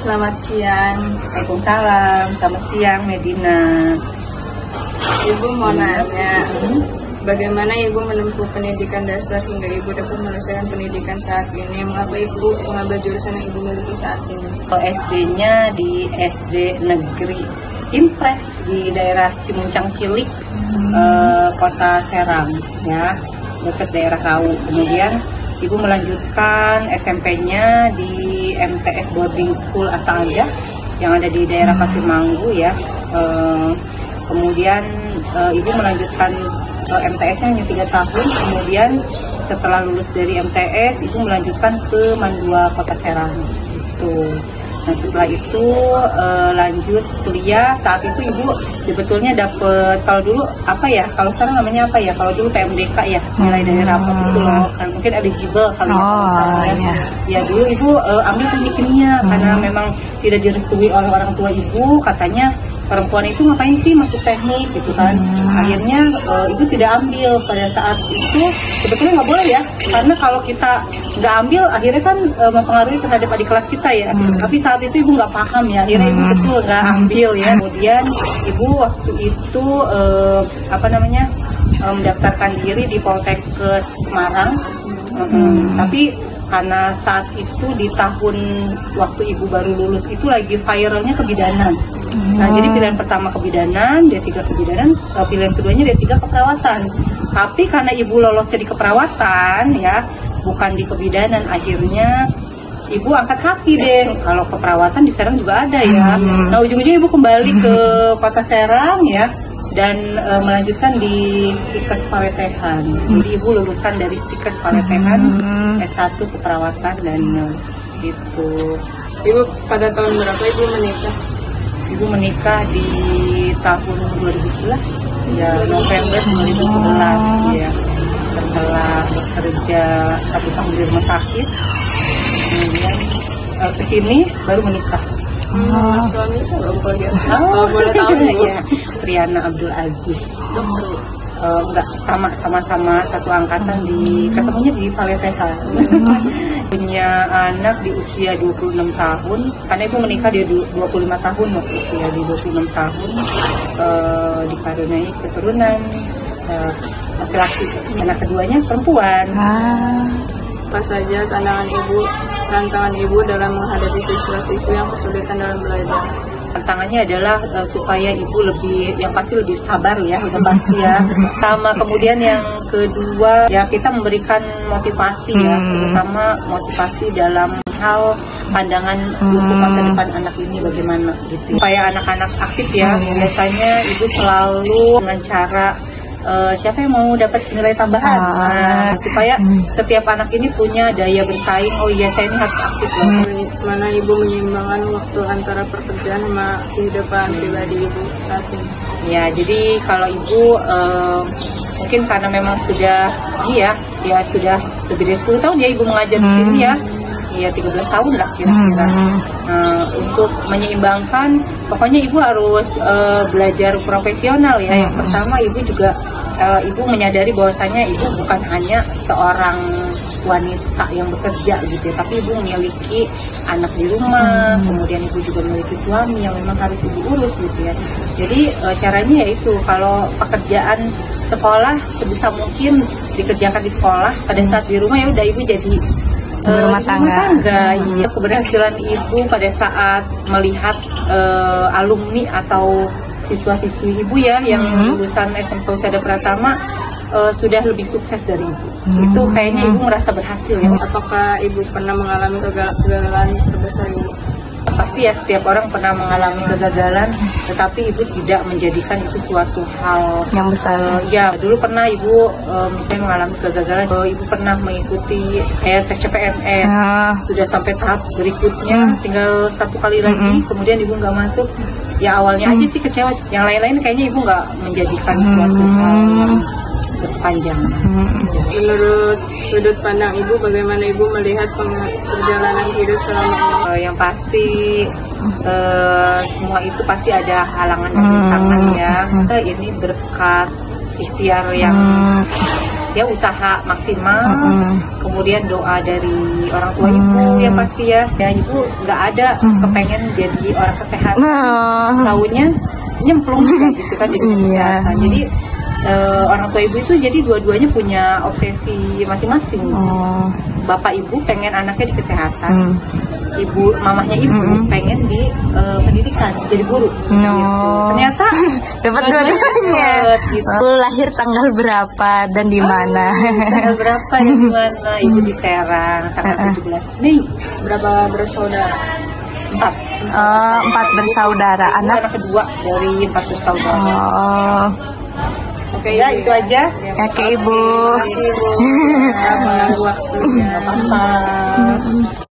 selamat siang. Waalaikumsalam, selamat siang Medina. Ibu mau nanya, bagaimana Ibu menempuh pendidikan dasar hingga Ibu dapat menyelesaikan pendidikan saat ini? Mengapa Ibu mengambil jurusan yang Ibu miliki saat ini? SD-nya di SD Negeri Impres di daerah Cimuncang Cilik, Kota Serang, ya, dekat daerah Rau. Kemudian Ibu melanjutkan SMP-nya di MTS Boarding School Asal-Aja yang ada di daerah Pasir Manggu, ya. Kemudian Ibu melanjutkan MTS-nya hanya 3 tahun. Kemudian setelah lulus dari MTS, Ibu melanjutkan ke Mandua Kota Serang. Gitu. Nah, setelah itu lanjut kuliah. Saat itu Ibu sebetulnya dapet, kalau dulu apa ya, kalau sekarang namanya apa ya, kalau dulu PMDK ya, nilai dari rapot itu loh, kan mungkin eligible kali ya. Ya dulu Ibu ambil teknik kimia karena memang tidak direstui oleh orang tua Ibu, katanya perempuan itu ngapain sih masuk teknik gitu kan. Akhirnya Ibu tidak ambil pada saat itu. Sebetulnya nggak boleh ya, karena kalau kita nggak ambil akhirnya kan mempengaruhi terhadap adik kelas kita ya. Tapi saat itu Ibu nggak paham ya, akhirnya Ibu betul nggak ambil ya. Kemudian Ibu waktu itu mendaftarkan diri di Poltekkes Semarang. Tapi karena saat itu di tahun waktu Ibu baru lulus itu lagi viralnya kebidanan. Nah, jadi pilihan pertama kebidanan, D3 kebidanan, pilihan keduanya D3 keperawatan. Tapi karena Ibu lolosnya di keperawatan ya, bukan di kebidanan, akhirnya Ibu angkat kaki deh. Kalau keperawatan di Serang juga ada ya. Nah, ujung-ujungnya Ibu kembali ke Kota Serang ya, dan melanjutkan di Stikes Paletehan. Jadi Ibu lulusan dari Stikes Paletehan, S1 keperawatan dan nurse gitu. Ibu pada tahun berapa Ibu menikah? Ibu menikah di tahun 2011, ya, November 2011 ya. Setelah bekerja 1 tahun di rumah sakit, kemudian kesini baru menikah. Suami siapa Bu? Kalau boleh tahu Bu? Ya, Triana Abdul Aziz. Enggak, sama-sama satu angkatan, ketemunya di Paletehan. Punya anak di usia 26 tahun, karena Ibu menikah di 25 tahun waktu itu ya, di 26 tahun dikaruniai keturunan laki-laki. Anak keduanya perempuan. Apa saja tantangan Ibu dalam menghadapi siswa-siswi yang kesulitan dalam belajar? Tantangannya adalah supaya Ibu yang pasti lebih sabar ya, udah pasti ya. Sama kemudian yang kedua ya, kita memberikan motivasi ya, terutama motivasi dalam hal pandangan untuk masa depan anak ini bagaimana gitu. Supaya anak-anak aktif ya, biasanya Ibu selalu dengan cara siapa yang mau dapat nilai tambahan, supaya setiap anak ini punya daya bersaing. Oh iya, saya ini harus aktif loh. Mana Ibu menyeimbangkan waktu antara pekerjaan sama kehidupan pribadi Ibu saat ini? Ya, jadi kalau Ibu mungkin karena memang sudah sudah lebih dari 10 tahun ya Ibu mengajar di sini ya. Ya 13 tahun lah kira-kira. Untuk menyeimbangkan, pokoknya Ibu harus belajar profesional ya. Yang pertama Ibu juga Ibu menyadari bahwasanya Ibu bukan hanya seorang wanita yang bekerja gitu ya, tapi Ibu memiliki anak di rumah, kemudian Ibu juga memiliki suami yang memang harus Ibu urus gitu ya. Jadi caranya yaitu kalau pekerjaan sekolah sebisa mungkin dikerjakan di sekolah, pada saat di rumah ya udah Ibu jadi rumah tangga. Iya, keberhasilan Ibu pada saat melihat alumni atau siswa-siswi Ibu ya yang lulusan SMP Husada Pratama sudah lebih sukses dari Ibu. Itu kayaknya Ibu merasa berhasil ya. Apakah Ibu pernah mengalami kegagalan terbesar Ibu? Pasti ya, setiap orang pernah mengalami kegagalan, tetapi Ibu tidak menjadikan itu suatu hal yang besar. Ya, dulu pernah Ibu misalnya mengalami kegagalan, Ibu pernah mengikuti kayak tes CPNS, sudah sampai tahap berikutnya, tinggal 1 kali lagi, kemudian Ibu nggak masuk. Ya awalnya aja sih kecewa, yang lain-lain kayaknya Ibu nggak menjadikan suatu hal berpanjang. Menurut sudut pandang Ibu, bagaimana Ibu melihat perjalanan hidup selama ini? Yang pasti semua itu pasti ada halangan dan rintangan ya. Ini berkat ikhtiar yang ya usaha maksimal, kemudian doa dari orang tua ibu yang pasti ya ibu nggak ada kepengen jadi orang kesehatan, taunya nyemplung gitu kan jadi kesehatan. Jadi orang tua ibu itu jadi dua-duanya punya obsesi masing-masing. Bapak ibu pengen anaknya di kesehatan, mamahnya ibu pengen di pendidikan jadi guru. Gitu. Ternyata dapat dua-duanya. Gitu. Aku lahir tanggal berapa dan di mana? Tanggal berapa ya di mana? Ibu di Serang tanggal 17 Mei. Berapa bersaudara? 4. 4 bersaudara. Ibu anak kedua dari 4 bersaudara. Oke, Ya itu aja. Oke, Ibu. Terima kasih, Ibu. Mengganggu waktunya. Apa-apa.